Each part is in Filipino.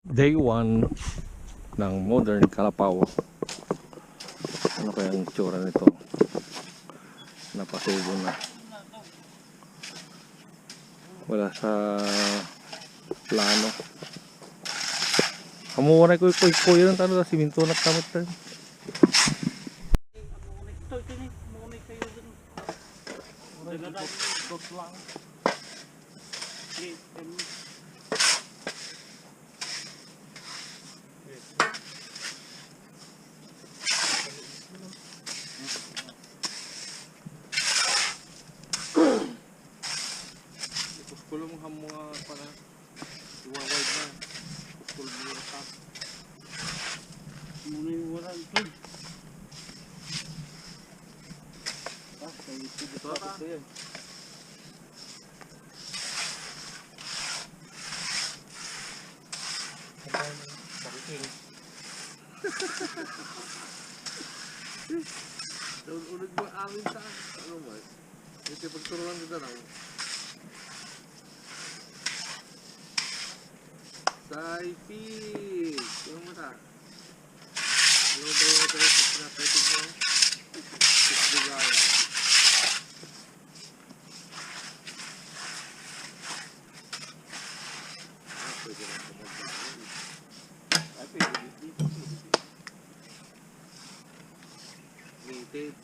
Day 1 ng Modern Kalapaw. Ano kaya ang itsura nito? Napasubo na. Wala sa plano. Kamuha ko ikoy yun. Tano na siminto na kamot tayo. Kulong mga para iwawide na. Kulong mo na. Muna yung waran ito. Ito ata. Ulit mo amin sa ano mo eh. Ito pagturuan kita lang. Saipig! Yung mata. Ano ba yung ito? Pinapetig mo? Pisbigaya. Pwede lang kumagbayan. Ay, pwede dito. Rated.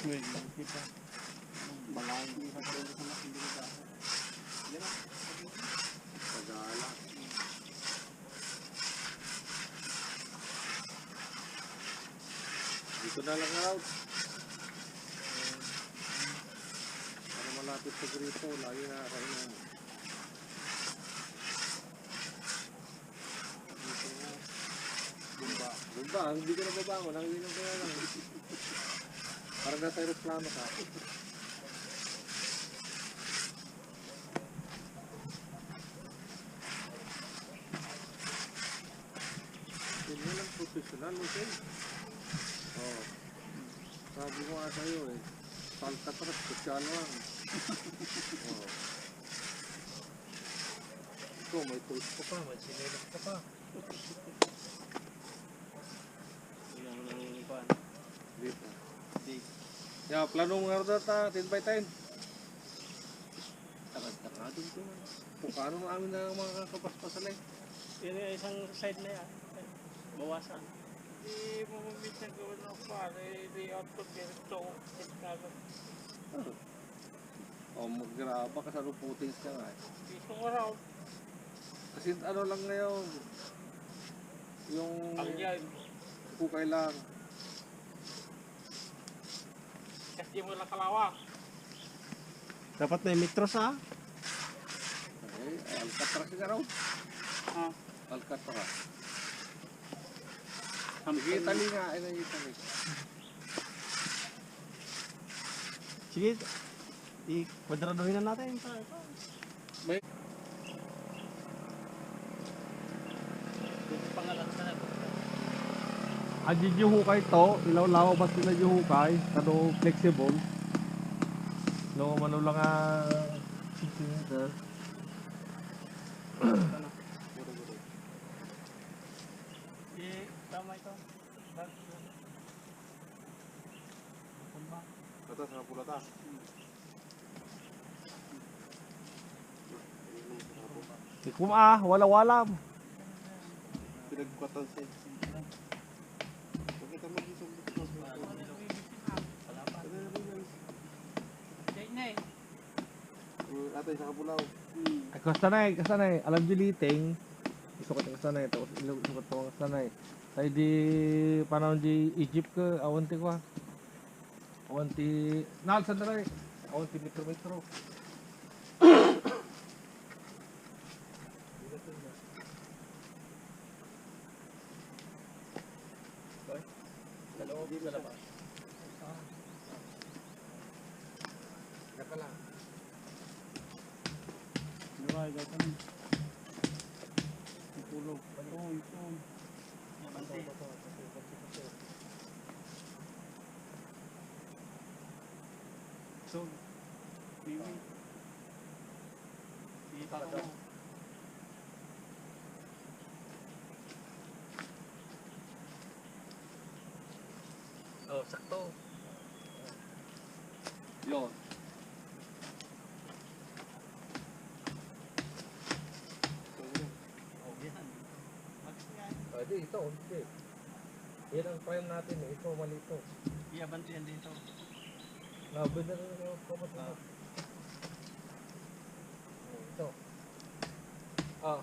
Wait, kita. Balay, hindi ka pwede sa makilita. Pagala. Dito na lang out. Para malapit sa grito, lagi na kainan. Dito na. Bumba. Bumba, hindi ka na babangon. Ang inom kaya lang. Parang nasa aeroplano ka. Hindi lang professional, okay? Oo. Sabi ko nga sa'yo eh. Palkatras, sosyal lang. Oo. Ito, may tools ka pa, may sinelas ka pa. Ilang nang ipan. Dito. Yeah, plano mo nga data, 10 by 10. Takad-takad ito. Kung paano mo amin na mga kapaspasan eh. Yan yung isang side na yan. Bawasan. Hindi mo maminsan gawin ng pare, layout ko ganito, O maggraba ka sa luputings ka nga eh. dito nga raw, Kasi ano lang ngayon, yung ang yan, kukay lang. kasi mo lang kalawa. Dapat na yung mitros ha? Okay, Alcatraz ka raw. Ah, Alcatraz. Sige, tali nga, ay na yung tali. Sige, i-kwadradohin na natin. May pangalan ka na. Adjud yung hukay to, ilaw-law bas nila yung hukay, kano flexible. No, mano lang nga 60 meter. Tama ito. atas na pula ta. Ikum wala-wala. Pinagkwatan siya. Bakit mo dito? Diyan na eh. Atay sa Kabulaw. Kasanay, alam diliting. Gusto ko ito kasanay, tapos gusto ko ito kasanay. Ay di, panahon di Egypt ka, awanti ko ha. Awanti, nalsan na rin. Awanti metro-metro. Sa loob, sa labas. Gaka lang. Diba, gatan. Itulog. Ito. So, Dito ka. Oh, sakto. Yun. Pwede, ito. Hindi. Yan ang prime natin eh. Ito, mali ito. Iyabanto yan dito. Laban na rin ako kapatid. Ito. Ah.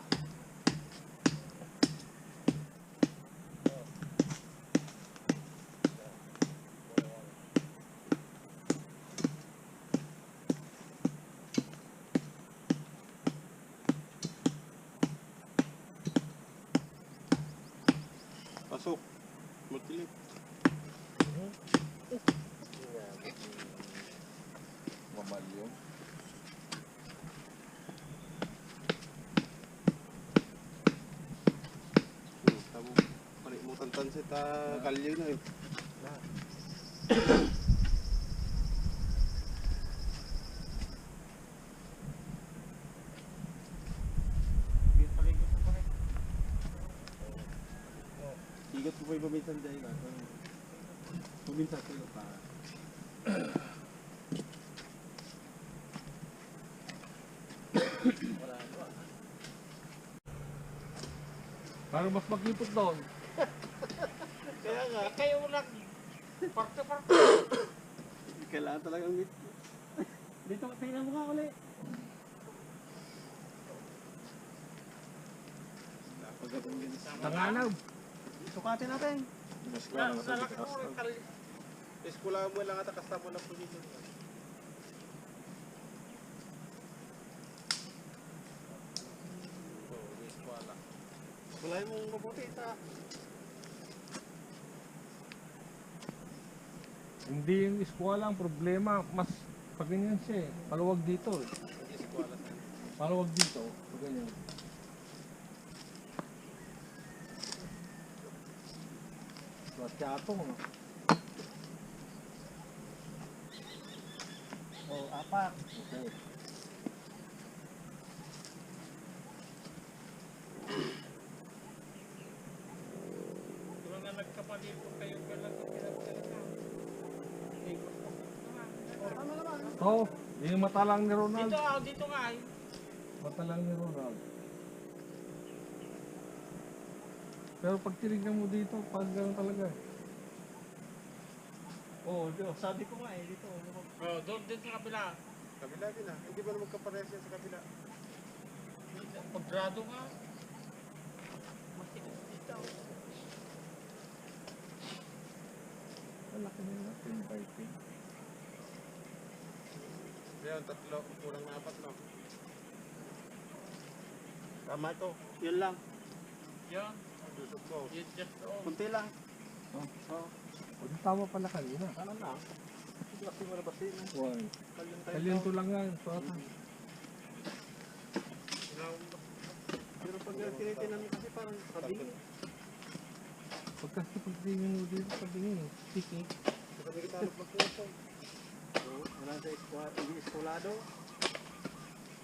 Pasok. Magkilit. Mamal yun. Tamo. Panimutan tansit kalyo na eh. Igat ko pa yung paminsan dyan. Paminsan ko yung para. Parang mas magkipot doon. Kaya nga, kayo lang. Parte-parte. Kailangan talagang meet. Dito, tingnan mo ka ulit. Pagkatong din sa Tanganaw. Sukatin natin. Sa laki mo, Eskula mo lang ata kasta mo na position. Wala mong mabuti ita. Hindi yung eskwala ang problema. Mas pag ganyan siya eh. Paluwag dito eh. Hindi eskwala. Paluwag dito. Pag ganyan. Masyatong no? Oh, apat. Okay. Kung nga nagkapalito kayo lang tama naman. Ito. Yung mata lang ni Ronald. Dito nga eh. Mata lang ni Ronald. Pero pag tinignan mo dito, pag gano'n talaga. Oh, sabi ko nga eh, dito. Oh, doon din sa kabila. Kabila din ah. Hindi ba na magkapares yan sa kabila? Paggrado nga. Masikip dito. Malaki na natin, piping. Yan, tatlo. Kulang na apat no. Tama ito. Yun lang. Yan. Susok ko. Yun just all. Kunti lang. Oh. Oo. Ang tama pala kanina. Ano na? Laki mo na ba sino? One. Kalyan tayo. Kalyanto lang yan. So, Pero pag tinitinan mo kasi parang kabili. pagkasi pagtingin mo dito, pagtingin eh. Sticky. Sabi kita ano pa po. Wala sa eskwalado.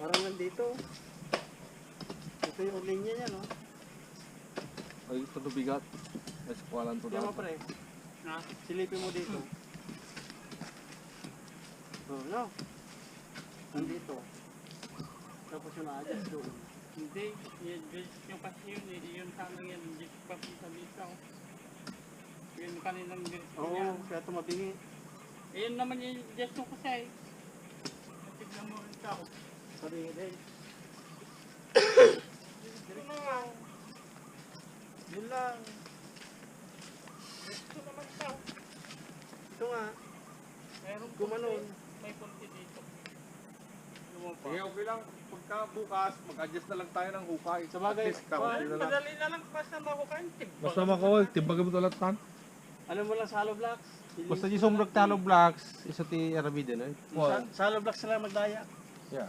Parang nandito. Ito yung linya niya, no? Ay, ito to bigat. Eskualan to Yan mo dapat. pre. Silipin mo dito. Oh, no. Nandito. Tapos yung na-adjust doon. Hindi, yung kasi yun sana yan, hindi pa sa dito. Yun kanilang diretso Oo, niya. kaya tumabingi. Eh, yun naman yung gesto ko siya eh. Tignan mo rin tao. Sabingi din. Yun na nga. Yun lang. Gesto naman tao. Ito nga. Mayroon Gumanon. may konti dito. Lumapa. Sige, okay lang. Pagka bukas, mag-adjust na lang tayo ng hukay. Sabagay, At least, kaunti na lang. Madali na lang basta makukain. Basta makawag, timbagin mo tulat tan. Ano mo lang sa hollow blocks? Basta yung sumrag talo blocks, isa ti arabide na. Sa hollow blocks na lang magdaya. Yeah.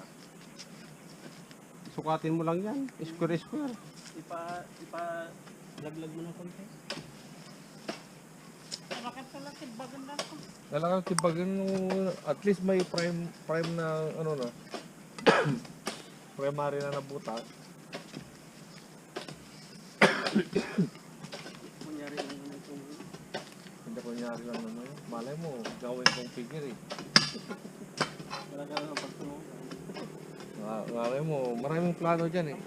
Sukatin mo lang yan. Square. Laglag mo ng konti. Bakit pala tibagan lang ko? Kailangan timbagin mo, at least may prime na, ano na, primary na nabutas. Kunyari lang naman itong Hindi ko nyari lang naman. Malay mo, gawin kong figure eh. Wala ka lang pagtulong. Malay mo, maraming plano dyan eh.